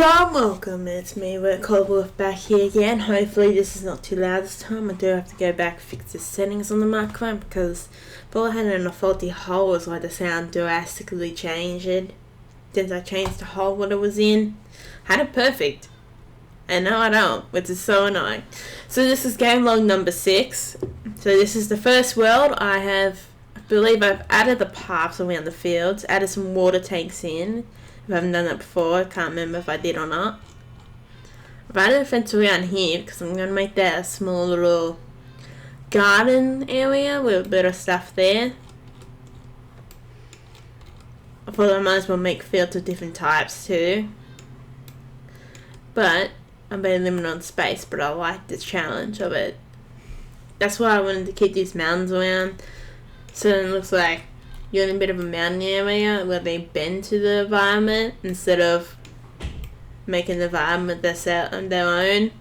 Hello and welcome, it's me, Redcollarwolf, back here again. Hopefully this is not too loud this time. I do have to go back and fix the settings on the microphone because before I had it in a faulty hole, it was like the sound drastically changed since I changed the hole what it was in. I had it perfect, and now I don't, which is so annoying. So this is game log number 6. So this is the first world. I believe I've added the paths around the fields, added some water tanks in. I haven't done that before, I can't remember if I did or not. I've added a fence around here because I'm going to make that a small little garden area with a bit of stuff there. I thought I might as well make fields of different types too. But I'm being limited on space, but I like the challenge of it. That's why I wanted to keep these mountains around. So it looks like you're in a bit of a mountain area where they bend to the environment instead of making the environment their own.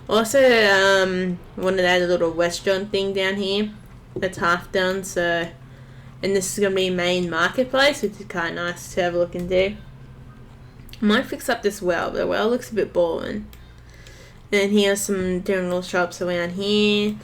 Also, wanted to add a little restaurant thing down here. It's half done, so, and this is going to be main marketplace, which is kind of nice to have a look into. I might fix up this well. The well looks a bit boring. And here's some general shops around here.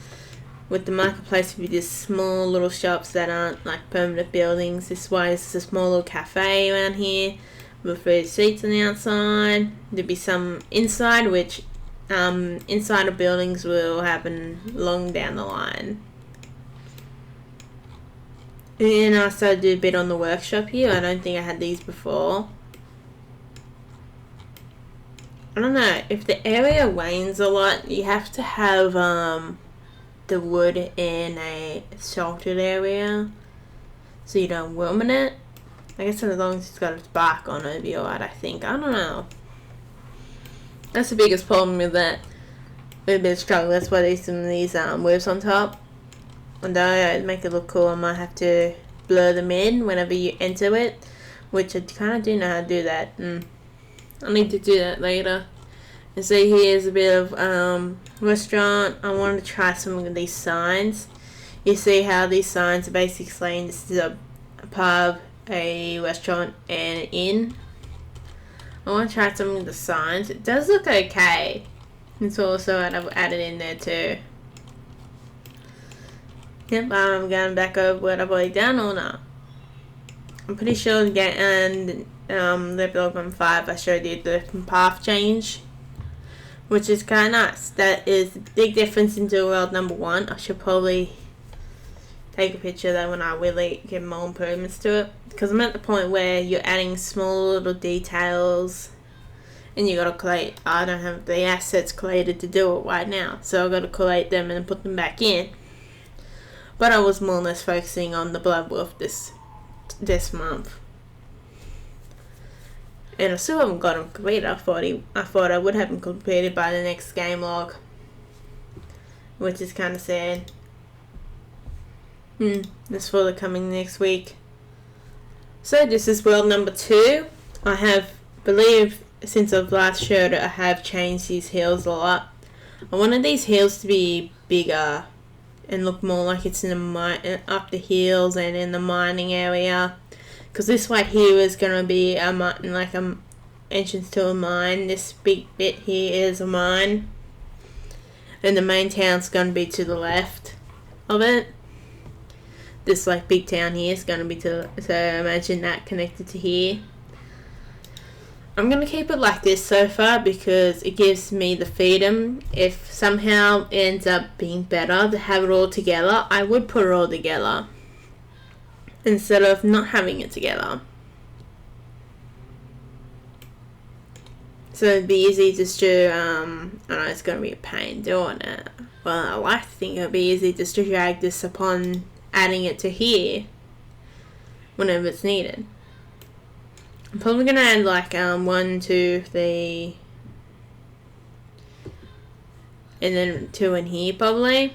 With the marketplace, with these small little shops that aren't like permanent buildings. This way, this is a small little cafe around here with 3 seats on the outside. There'll be some inside, which inside of buildings will happen long down the line. And I started to do a bit on the workshop here. I don't think I had these before. I don't know, if the area rains a lot, you have to have the wood in a sheltered area so you don't ruin it. I guess as long as it's got its bark on it, it'll be alright, I think. I don't know. That's the biggest problem with that. A bit of struggle. That's why there's some of these waves on top. Although to make it look cool, I might have to blur them in whenever you enter it, which I kind of do know how to do that. I need to do that later. And so here's a bit of restaurant. I wanted to try some of these signs. You see how these signs are basically saying this is a pub, a restaurant, and an inn. I want to try some of the signs. It does look okay. It's also added in there too. Yep, I'm going back over what I've already done or not. I'm pretty sure and Devlog 5 I showed you the path change, which is kind of nice. That is a big difference into world number 1. I should probably take a picture of that when I really get more improvements to it, because I'm at the point where you're adding small little details and you gotta collate. I don't have the assets collated to do it right now, so I've got to collate them and put them back in. But I was more or less focusing on the Bloodwolf this month. And I still haven't got them completed. I thought I would have them completed by the next game log, which is kind of sad. That's for the coming next week. So this is world number 2. I believe since I've last showed it, I have changed these hills a lot. I wanted these hills to be bigger and look more like it's in the up the hills and in the mining area. Because this right here is going to be like a entrance to a mine. This big bit here is a mine. And the main town's going to be to the left of it. This like big town here is going to be so imagine that connected to here. I'm going to keep it like this so far because it gives me the freedom. If somehow it ends up being better to have it all together, I would put it all together instead of not having it together. So it'd be easy just to, I know it's going to be a pain doing it. Well, I like to think it'd be easy just to drag this upon adding it to here whenever it's needed. I'm probably going to add like 1, 2, 3, and then 2 in here probably.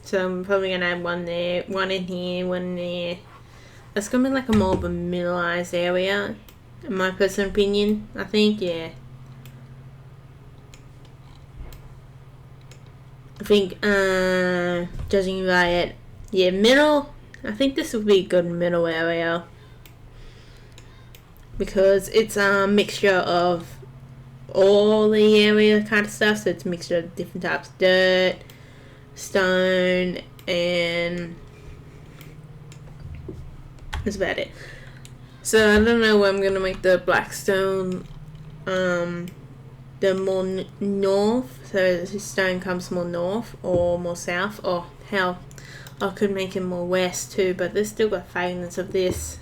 So I'm probably going to add 1 there, 1 in here, 1 in there. It's going to be like a more of a middleized area, in my personal opinion, I think, yeah. I think, judging by it, yeah, middle, I think this would be a good middle area. because it's a mixture of all the area kind of stuff. So it's a mixture of different types of dirt, stone, and that's about it. So I don't know where I'm gonna make the blackstone. The more north, so the stone comes more north or more south, or hell, I could make it more west too, but there's still got fragments of this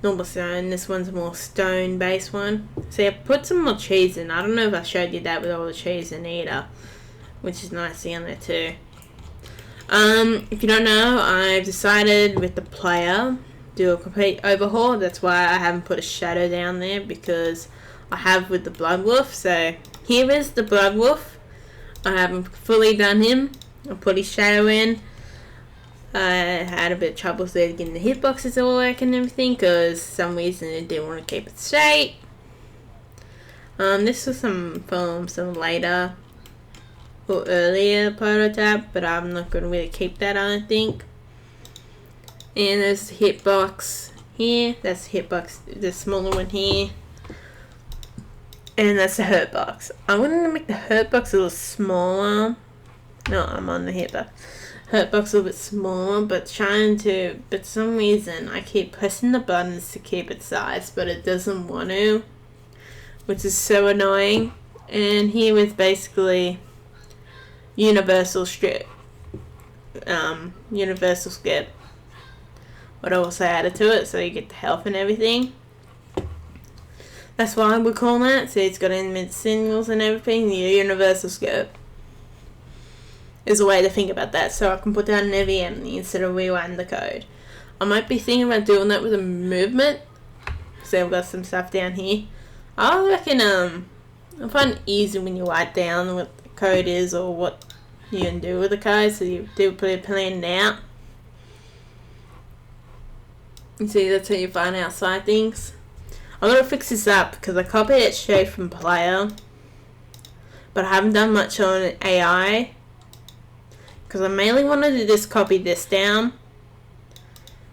normal stone. This one's a more stone based one. See, I put some more cheese in. I don't know if I showed you that with all the cheese in either, which is nice on there too. If you don't know, I've decided with the player do a complete overhaul. That's why I haven't put a shadow down there, because I have with the Blood Wolf. So here is the Blood Wolf. I haven't fully done him. I put his shadow in. I had a bit of trouble getting the hitboxes all working and everything, because for some reason I didn't want to keep it straight. This was from some later or earlier prototype, but I'm not going to really keep that, I don't think. And there's the hitbox here. That's the hitbox, the smaller one here. And that's the hurt box. I wanted to make the hurt box a little smaller. No, I'm on the hitbox. Hurt box a little bit smaller, but for some reason I keep pressing the buttons to keep it sized, but it doesn't want to, which is so annoying. And here is basically universal strip. Universal skip. What I also added to it, so you get the health and everything. That's why we call that. See, it's got in signals and everything. The universal scope is a way to think about that, so I can put down an EVM instead of rewriting the code. I might be thinking about doing that with a movement. So I've got some stuff down here. I reckon I find it easy when you write down what the code is or what you can do with the code, so you do put it planned out. You see, that's how you find outside things. I'm going to fix this up because I copied it straight from player, but I haven't done much on AI because I mainly wanted to just copy this down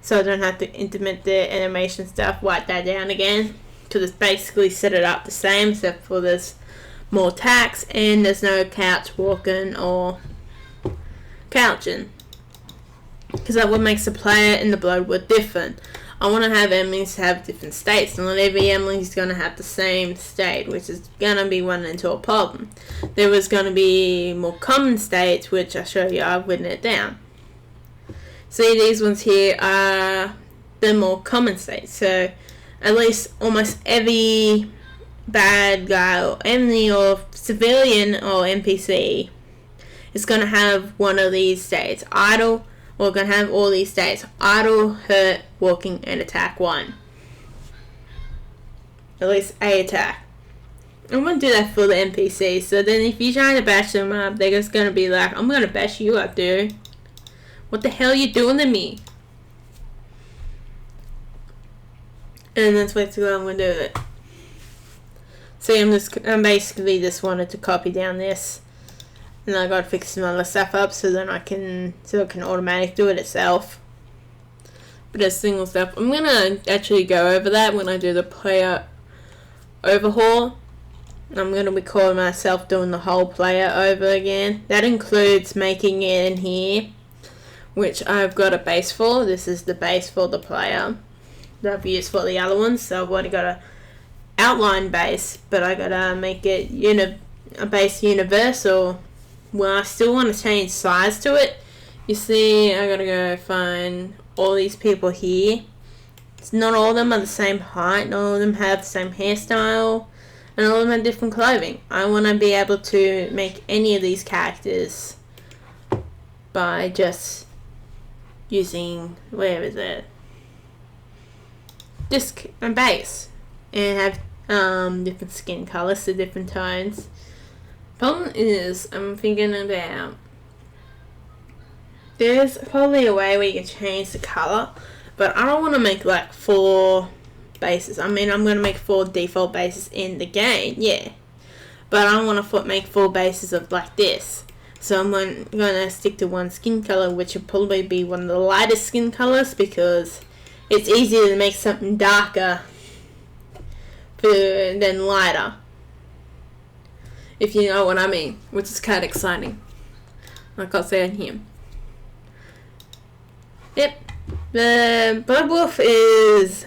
so I don't have to implement the animation stuff, write that down again, because it's basically set it up the same except for there's more tax and there's no couch walking or couching, because that what makes the player and the Bloodwolf different. I want to have enemies have different states, and not every enemy is going to have the same state, which is going to be running into a problem. There was going to be more common states, which I'll show you. I've written it down. See, these ones here are the more common states. So, at least almost every bad guy or enemy or civilian or NPC is going to have one of these states. Idle. We're going to have all these states: idle, hurt, walking, and attack 1. At least a attack. I'm going to do that for the NPCs. So then if you try to bash them up, they're just going to be like, I'm going to bash you up, dude. What the hell are you doing to me? And that's basically what I'm going to do with it. See, I'm basically just wanted to copy down this. And I got to fix some other stuff up so then it can automatically do it itself. But there's single stuff. I'm gonna actually go over that when I do the player overhaul. I'm gonna record myself doing the whole player over again. That includes making it in here, which I've got a base for. This is the base for the player that I've used for the other ones. So I've already got a outline base, but I gotta make it a base universal. Well, I still want to change size to it. You see, I gotta go find all these people here. It's not all of them are the same height, not all of them have the same hairstyle, and all of them have different clothing. I want to be able to make any of these characters by just using, where is it? Disc and base, and have different skin colors, so different tones. Problem is, I'm thinking about, there's probably a way where you can change the color, but I don't want to make like 4 bases. I mean, I'm going to make 4 default bases in the game, yeah, but I don't want to make 4 bases of like this. So I'm going to stick to one skin color, which will probably be one of the lightest skin colors, because it's easier to make something darker to then lighter. If you know what I mean, which is kind of exciting. Like I said here. Yep. The Bloodwolf is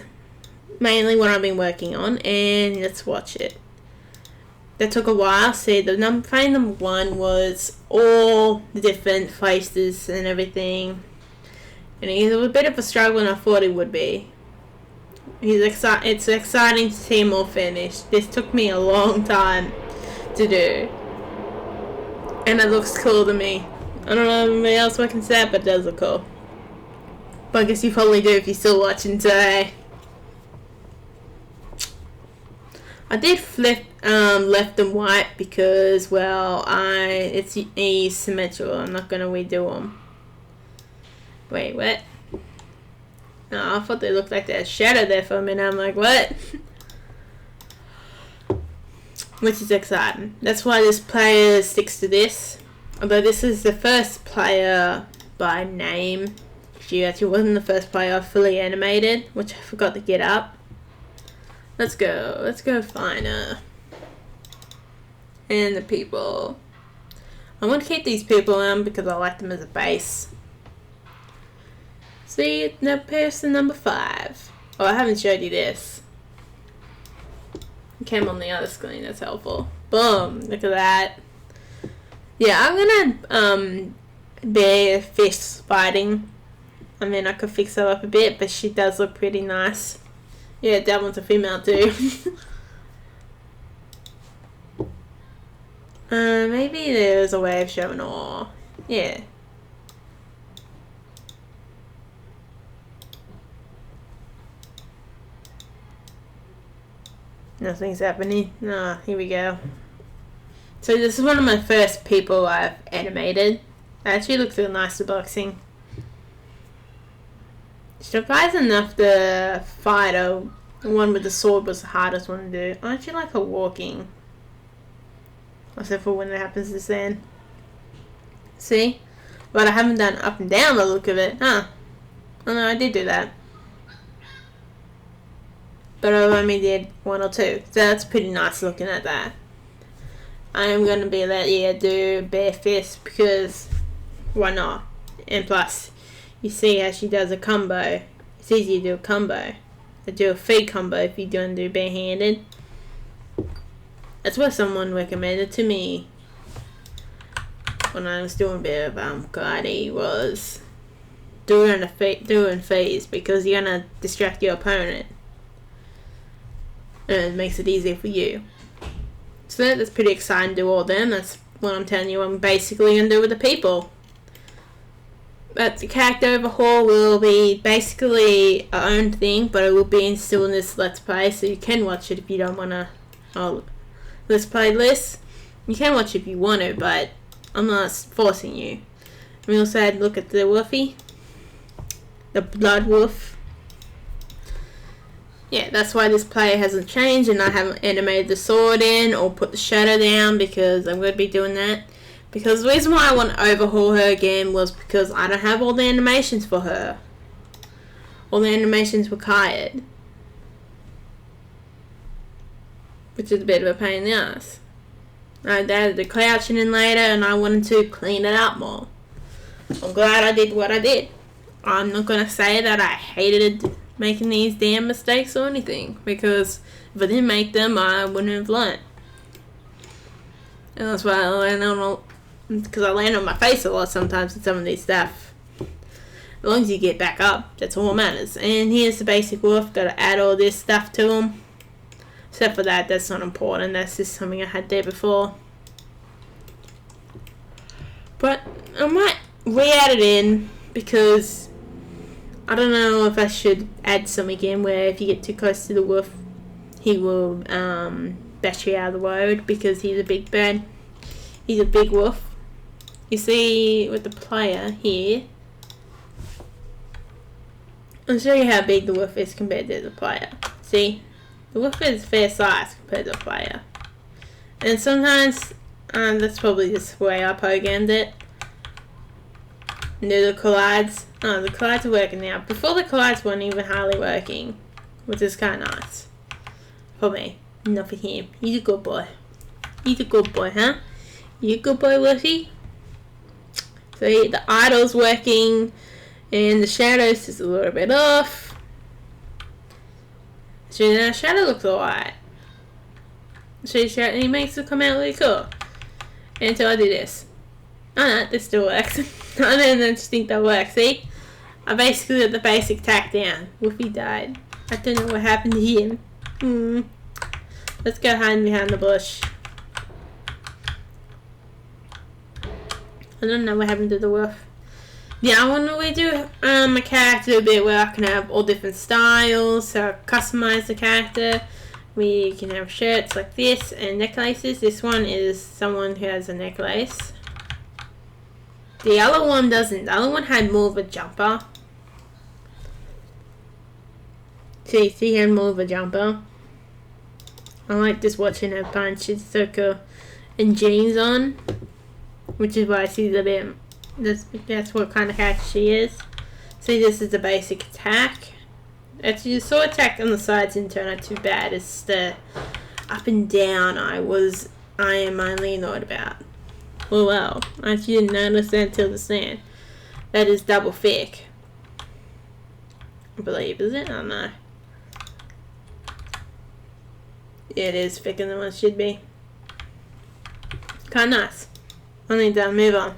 mainly what I've been working on, and let's watch it. That took a while. See, the frame number 1 was all the different faces and everything. And it was a bit of a struggle than I thought it would be. It's exciting to see him all finished. This took me a long time to do. And it looks cool to me. I don't know if anybody else can say it, but it does look cool. But I guess you probably do if you're still watching today. I did flip left and white because, well, it's asymmetrical. I'm not going to redo them. Wait, what? No, I thought they looked like that shadow there for a minute. I'm like, what? Which is exciting. That's why this player sticks to this. Although this is the first player by name. She actually wasn't the first player fully animated, which I forgot to get up. Let's go find her. And the people. I want to keep these people on because I like them as a base. See, now person number 5. Oh, I haven't showed you this. It came on the other screen, that's helpful. Boom, look at that. Yeah, I'm gonna be fist fighting. I mean, I could fix her up a bit, but she does look pretty nice. Yeah, that one's a female too. Maybe there's a way of showing all. Yeah. Nothing's happening. Ah, here we go. So this is one of my first people I've animated. It actually looks real nice to boxing. Surprised enough, the fighter, the one with the sword, was the hardest one to do. I actually like her walking. Except for when it happens this end. See? But I haven't done up and down the look of it. Huh. Oh no, I did do that. But I only did 1 or 2. So that's pretty nice looking at that. I am going to be do bare fist because why not? And plus, you see how she does a combo. It's easy to do a combo. I do a feed combo if you're going to do barehanded. That's what someone recommended to me when I was doing a bit of karate, was doing feeds because you're going to distract your opponent. And it makes it easier for you. So that's pretty exciting to do all them. That's what I'm telling you I'm basically going to do with the people. But the character overhaul will be basically our own thing, but it will be still in this Let's Play, so you can watch it if you don't want to. Let's Play list. You can watch it if you want to, but I'm not forcing you. We also had a look at the Wolfie. The Blood Wolf. Yeah, that's why this player hasn't changed and I haven't animated the sword in or put the shadow down, because I'm going to be doing that. Because the reason why I want to overhaul her again was because I don't have all the animations for her. All the animations were required. Which is a bit of a pain in the ass. I added the crouching in later and I wanted to clean it up more. I'm glad I did what I did. I'm not going to say that I hated making these damn mistakes or anything, because if I didn't make them, I wouldn't have learnt. And that's why I land on, because I land on my face a lot sometimes with some of these stuff. As long as you get back up, that's all that matters. And here's the basic wolf. Got to add all this stuff to him. Except for that, that's not important. That's just something I had there before. But I might re-add it in, because I don't know if I should add something in where if you get too close to the wolf, he will bash you out of the road, because he's a big bad. He's a big wolf. You see with the player here, I'll show you how big the wolf is compared to the player. See? The wolf is fair size compared to the player. And sometimes, that's probably just the way I programmed it. And do the collides. Oh, the collides are working now. Before the collides weren't even hardly working, which is kind of nice for me. Enough of him. He's a good boy. He's a good boy, huh? You a good boy, Wolfie? So the idle's working, and the shadows is a little bit off. So the shadow looks alright. So he makes it come out really cool. Until I do this. Oh no, this still works. I don't just think that works, see? I basically got the basic tack down. Wolfie died. I don't know what happened to him. Let's go hide behind the bush. I don't know what happened to the wolf. Yeah, I want to redo my character a bit where I can have all different styles. So customize the character. We can have shirts like this and necklaces. This one is someone who has a necklace. The other one doesn't. The other one had more of a jumper. See, he had more of a jumper. I like just watching her punch. It's so cool. And jeans on. Which is why she's a bit... That's what kind of character she is. See, this is the basic attack. Actually, the sword attack on the sides didn't turn out too bad. It's the up and down I am mainly annoyed about. Well, I actually didn't notice that until just then. That is double thick. I believe, is it? I don't know. Yeah, it is thicker than what it should be. Kinda nice. I need to move on.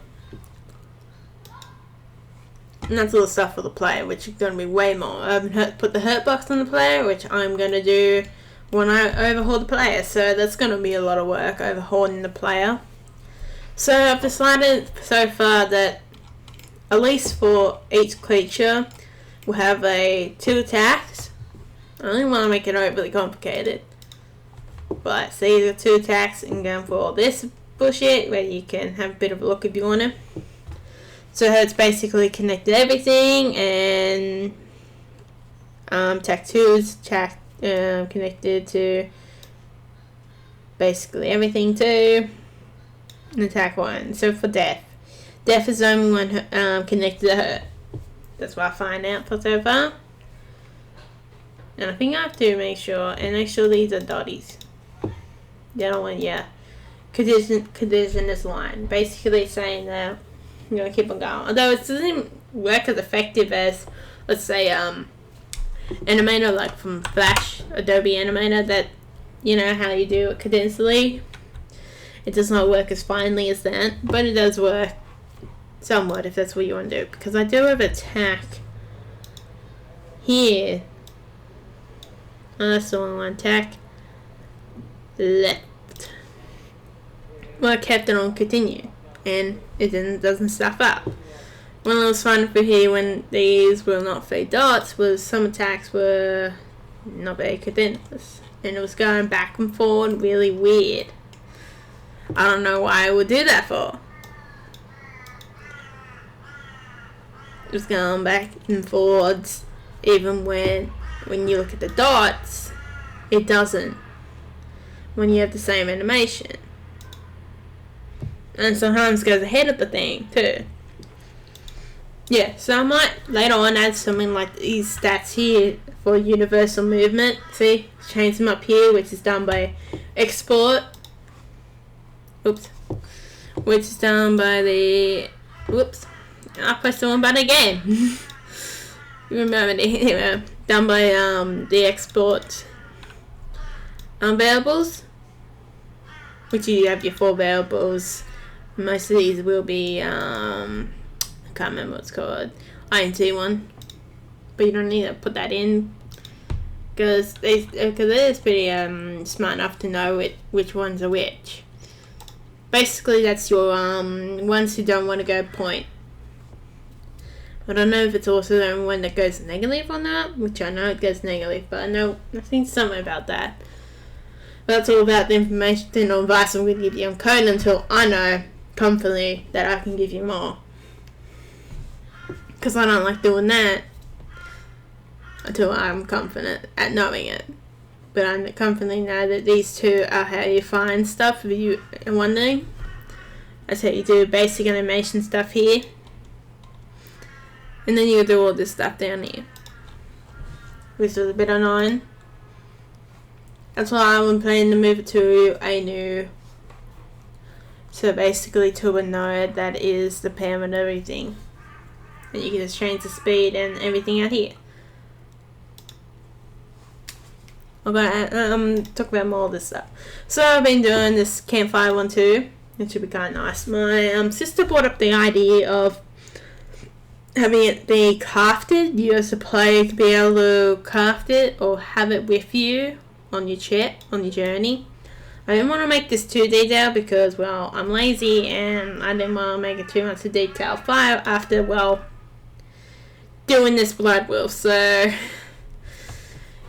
And that's all the stuff for the player, which is going to be way more. I haven't put the hurt box on the player, which I'm going to do when I overhaul the player. So that's going to be a lot of work, overhauling the player. So I've decided so far that at least for each creature, we'll have 2 attacks. I don't want to make it overly complicated. But see the 2 attacks and going for all this bullshit where you can have a bit of a look if you want to. So it's basically connected everything, and attack 2 is connected to basically everything too. And attack 1. So for death is the only one connected to hurt. That's what I find out for so far. And I think I have to make sure these are dotties. The other one, yeah. Conditionless line. Basically saying that I'm going to keep on going. Although it doesn't work as effective as, let's say, Animator, like from Flash, Adobe Animator, that, you know, how you do it condensely. It does not work as finely as that, but it does work somewhat if that's what you want to do. Because I do have attack here. Oh, that's the one attack. Left. Well, I kept it on continue, and it doesn't stuff up. One I was finding for here when these were not 3 dots was some attacks were not very continuous, and it was going back and forward really weird. I don't know why I would do that for. It was going back and forwards, even when you look at the dots, it doesn't. When you have the same animation. And sometimes goes ahead of the thing too. Yeah, so I might later on add something like these stats here for universal movement. See, change them up here, which is done by export. Oops. Which is done by the... Whoops. I pressed the wrong button again. Remember, done by the export variables. Which you have your 4 variables. Most of these will be, I can't remember what it's called, INT one, but you don't need to put that in, because it is pretty smart enough to know which ones are which. Basically, that's your ones who don't want to go point. I don't know if it's also the one that goes negative or not, which I know it goes negative, but I think something about that. But that's all about the information or advice I'm going to give you on code until I know confidently that I can give you more. Because I don't like doing that until I'm confident at knowing it. But I confidently know that these 2 are how you find stuff if you are wondering. That's how you do basic animation stuff here. And then you do all this stuff down here, which is a bit annoying. That's why I'm planning to move it to a new. So basically to a node that is the parent of everything. And you can just change the speed and everything out here. I'm gonna talk about more of this stuff. So I've been doing this campfire one too. It should be kind of nice. My sister brought up the idea of having it be crafted. You as a player to be able to craft it or have it with you on your journey. I didn't want to make this too detailed because, well, I'm lazy and I didn't want to make it too much of detail file after, well, doing this Blood Wolf. So,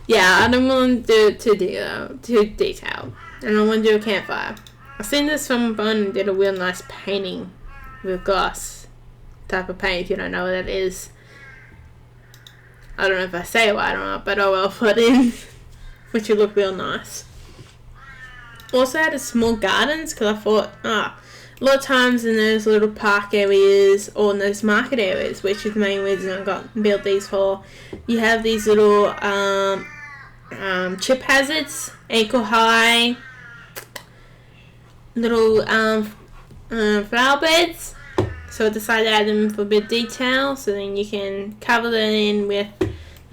yeah, I don't want to do it too detailed. And I want to do a campfire. I seen this from someone and did a real nice painting with glass type of paint, if you don't know what that is. I don't know if I say it right or not, but I will put in, which would look real nice. Also had a small gardens because I thought, a lot of times in those little park areas or in those market areas, which is the main reason I built these for, you have these little chip hazards, ankle high, little flower beds. So I decided to add them for a bit of detail, so then you can cover them in with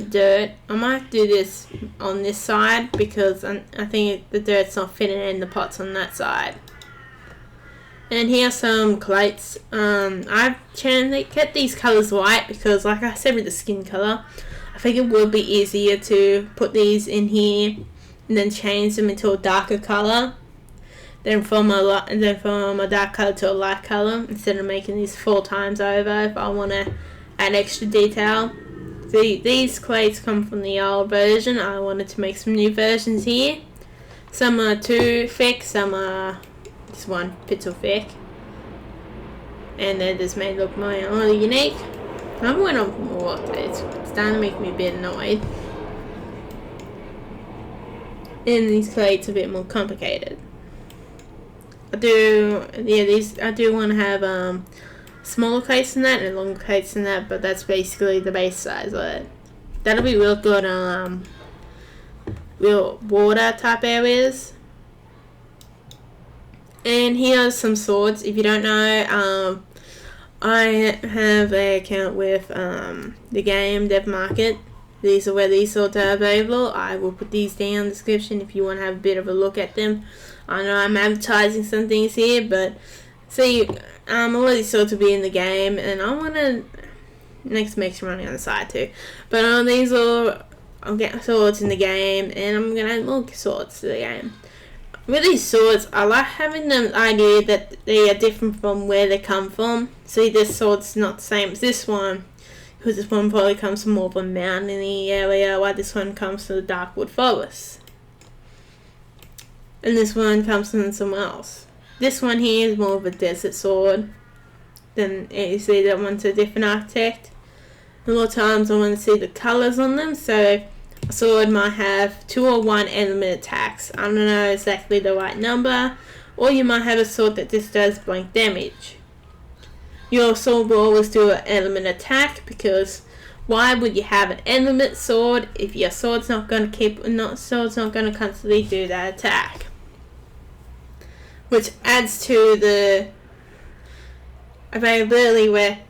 dirt. I might do this on this side because I think the dirt's not fitting in the pots on that side. And here's some clates. I've kept these colours white because, like I said with the skin colour, I think it would be easier to put these in here and then change them into a darker colour than from a dark colour to a light colour, instead of making these 4 times over if I want to add extra detail. These clays come from the old version. I wanted to make some new versions here. Some are too thick, some are just 1 pixel thick. And they're just made look more unique. I went on for more. It's starting to make me a bit annoyed. And these clays are a bit more complicated. I do want to have smaller crates than that and longer crates than that, but that's basically the base size of it. That'll be real good on real water type areas. And here are some swords. If you don't know, I have an account with the game Dev Market. These are where these swords are available. I will put these down in the description if you want to have a bit of a look at them. I know I'm advertising some things here, but see, a lot of these swords will be in the game, and I want to next make some money on the side too. But I'll get swords in the game, and I'm gonna add more swords to the game. With these swords, I like having the idea that they are different from where they come from. See, this sword's not the same as this one, because this one probably comes from more of a mountainy area, while this one comes from the Darkwood Forest. And this one comes from somewhere else. This one here is more of a desert sword. Then you see that one's a different architect. A lot of times I want to see the colours on them. So a sword might have 2 or 1 element attacks. I don't know exactly the right number. Or you might have a sword that just does blank damage. Your sword will always do an element attack, because why would you have an element sword if your sword's not going to constantly do that attack? Which adds to the availability where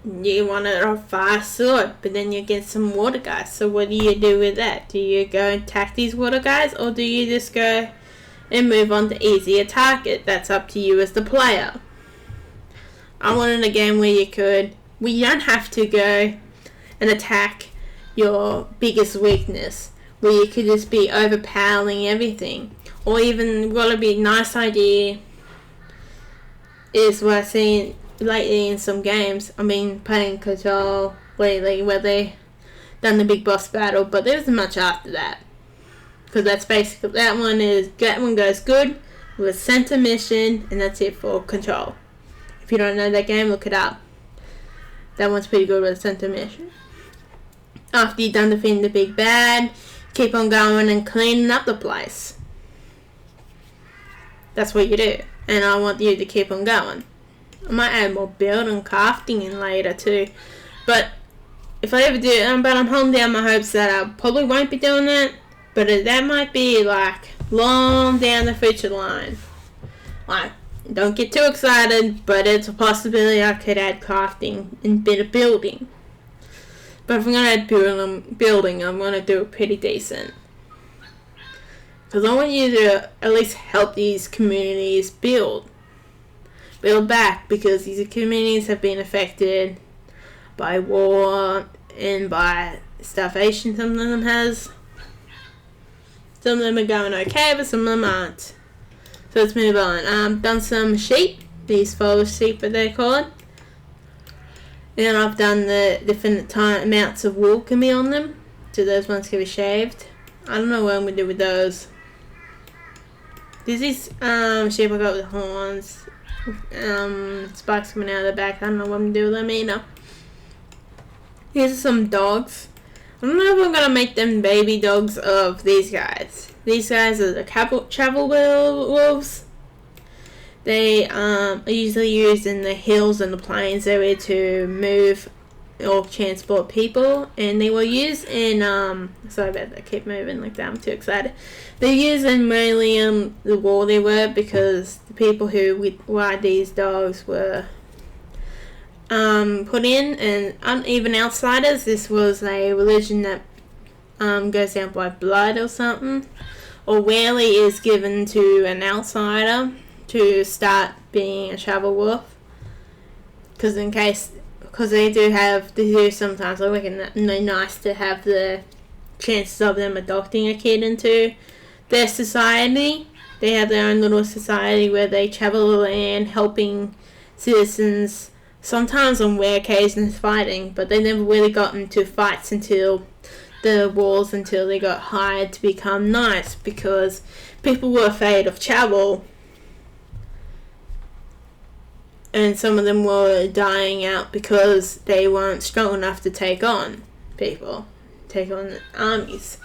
you want a fast sword, but then you get some water guys. So what do you do with that? Do you go and attack these water guys, or do you just go and move on to easier target? That's up to you as the player. I wanted a game where you don't have to go and attack your biggest weakness, where you could just be overpowering everything. Or even what would be a nice idea is what I've seen lately in some games. I mean, playing Control lately, where they done the big boss battle, but there isn't much after that. Because that's basically, that one goes good with center mission, and that's it for Control. If you don't know that game, look it up. That one's pretty good with a center mission. After you've done defeating the big bad, keep on going and cleaning up the place. That's what you do. And I want you to keep on going. I might add more build and crafting in later too. But if I ever do, but I'm holding down my hopes that I probably won't be doing that. but that might be like long down the future line. Like, don't get too excited, but it's a possibility I could add crafting and bit of building. But if I'm going to add building, I'm going to do it pretty decent. Because I want you to at least help these communities build back, because these communities have been affected by war and by starvation. Some of them has. Some of them are going okay, but some of them aren't. So let's move on. Done some sheep. These forest sheep are they're called. And I've done the different amounts of wool can be on them. So those ones can be shaved. I don't know what I'm going to do with those. There's these sheep I got with horns. Spikes coming out of the back. I don't know what I'm going to do with them either. Here's some dogs. I don't know if I'm going to make them baby dogs of these guys. These guys are the travel wolves. They are usually used in the hills and the plains area to move or transport people, and they were used in sorry about that, I keep moving like that, I'm too excited. They're used in mainly the war they were, because the people who ride these dogs were put in, and even outsiders. This was a religion that goes down by blood or something, or rarely is given to an outsider to start being a travel wolf, because they do sometimes, I reckon that they're nice to have the chances of them adopting a kid into their society. They have their own little society where they travel the land, helping citizens, sometimes on rare occasions fighting, but they never really got into fights until the wars, until they got hired to become knights, because people were afraid of travel, and some of them were dying out because they weren't strong enough to take on armies.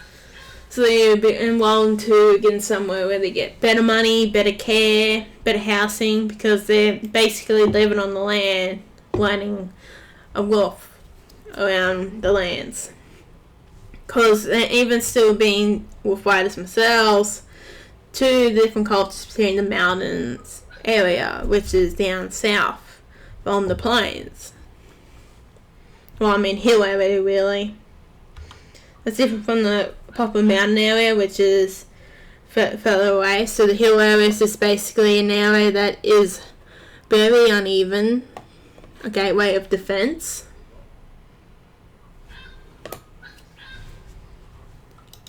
So they're involved to get somewhere where they get better money, better care, better housing, because they're basically living on the land, running a wolf around the lands. Because they're even still being wolf riders themselves, two different cultures between the mountains area, which is down south from the plains. Well, I mean hill area, really. It's different from the proper mountain area, which is further away. So the hill area is just basically an area that is very uneven, a gateway of defense.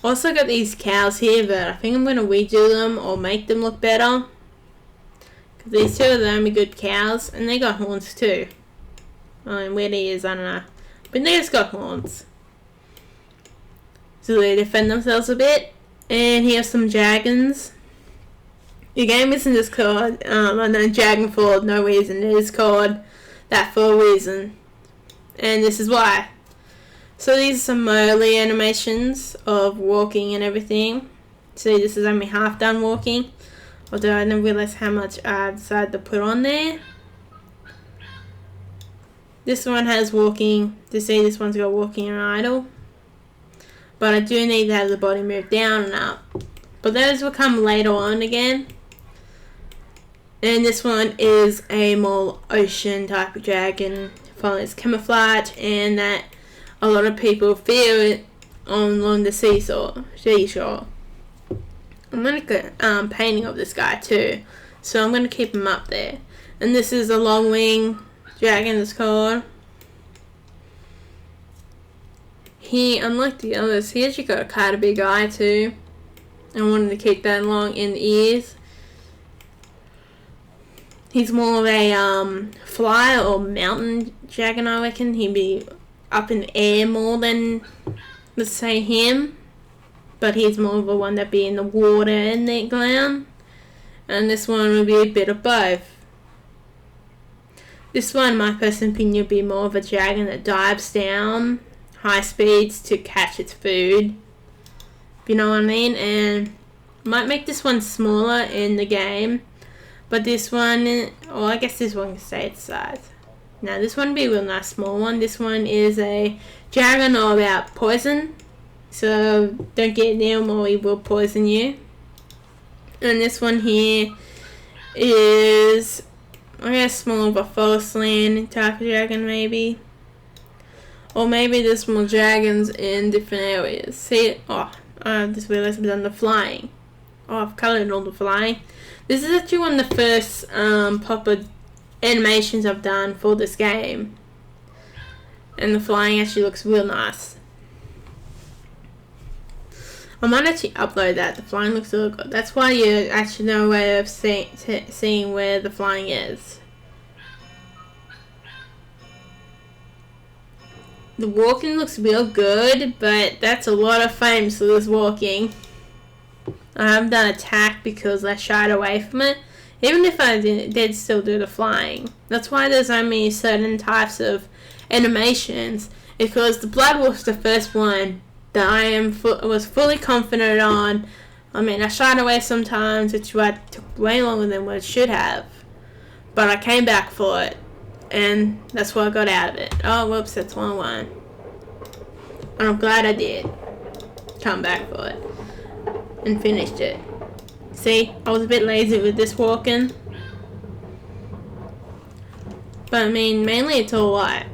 Also got these cows here, but I think I'm going to redo them or make them look better. Because these two are the only good cows, and they got horns too. And where they is, I don't know. But they just got horns. So they defend themselves a bit. And here's some dragons. Your game isn't just called Dragon for no reason. It is called that for a reason. And this is why. So these are some early animations of walking and everything. See, this is only half done walking. Although I didn't realize how much I decided to put on there. This one has walking. To see, this one's got walking and idle. But I do need to have the body move down and up. But those will come later on again. And this one is a more ocean type of dragon. Following its camouflage, and that a lot of people feel it along the seashore. I'm going to get painting of this guy too. So I'm going to keep him up there. And this is a long wing dragon, it's called. He, unlike the others, he actually got quite a big eye too. I wanted to keep that long in the ears. He's more of a fly or mountain dragon, I reckon. He'd be up in the air more than, let's say, him. But he's more of a one that'd be in the water and the ground. And this one would be a bit of both. This one, my personal opinion, would be more of a dragon that dives down high speeds to catch its food. If you know what I mean? And might make this one smaller in the game. But this one, or I guess this one can stay its size. Now this one would be a real nice small one. This one is a dragon all about poison. so don't get near him or he will poison you. And this one here is, I guess, more of a forest land type of dragon maybe. Or maybe there's more dragons in different areas. See, I just realised I've done the flying. I've coloured all the flying. This is actually one of the first proper animations I've done for this game. And the flying actually looks real nice. I might actually upload that. The flying looks really good. That's why you actually know a way of seeing where the flying is. The walking looks real good, but that's a lot of frames for this walking. I haven't done attack because I shied away from it. Even if I did still do the flying. That's why there's only certain types of animations. Because the Blood Wolf's the first one that I was fully confident on. I mean, I shied away sometimes, which took way longer than what it should have. But I came back for it. And that's what I got out of it. Oh, whoops, that's 1-1. And I'm glad I did come back for it. And finished it. See, I was a bit lazy with this walking. But I mean, mainly it's alright.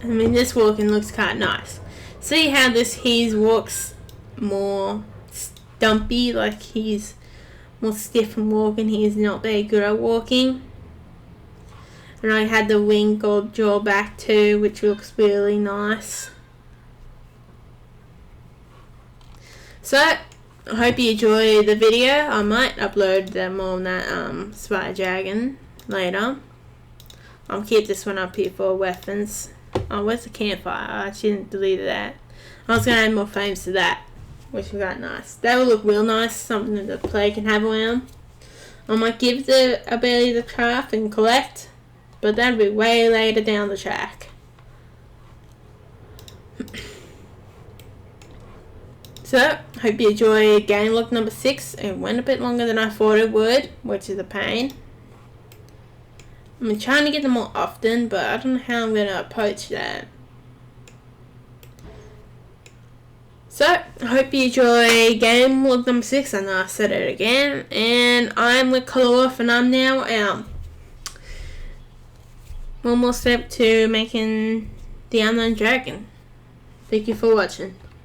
I mean, this walking looks kind of nice. See how he walks more stumpy, like he's more stiff and walking. He's not very good at walking. And I had the wing gold jaw back too, which looks really nice. So, I hope you enjoy the video. I might upload more on that spider dragon later. I'll keep this one up here for weapons. Oh, where's the campfire? I actually didn't delete that. I was going to add more frames to that, which we got nice. That would look real nice, something that the player can have around. I might give the ability to craft and collect, but that'll be way later down the track. So, hope you enjoy game log number 6. It went a bit longer than I thought it would, which is a pain. I'm trying to get them more often, but I don't know how I'm going to approach that. So, I hope you enjoy game log number 6. I know I said it again. And I'm Redcollarwolf, and I'm now out. One more step to making the Unknown Dragon. Thank you for watching.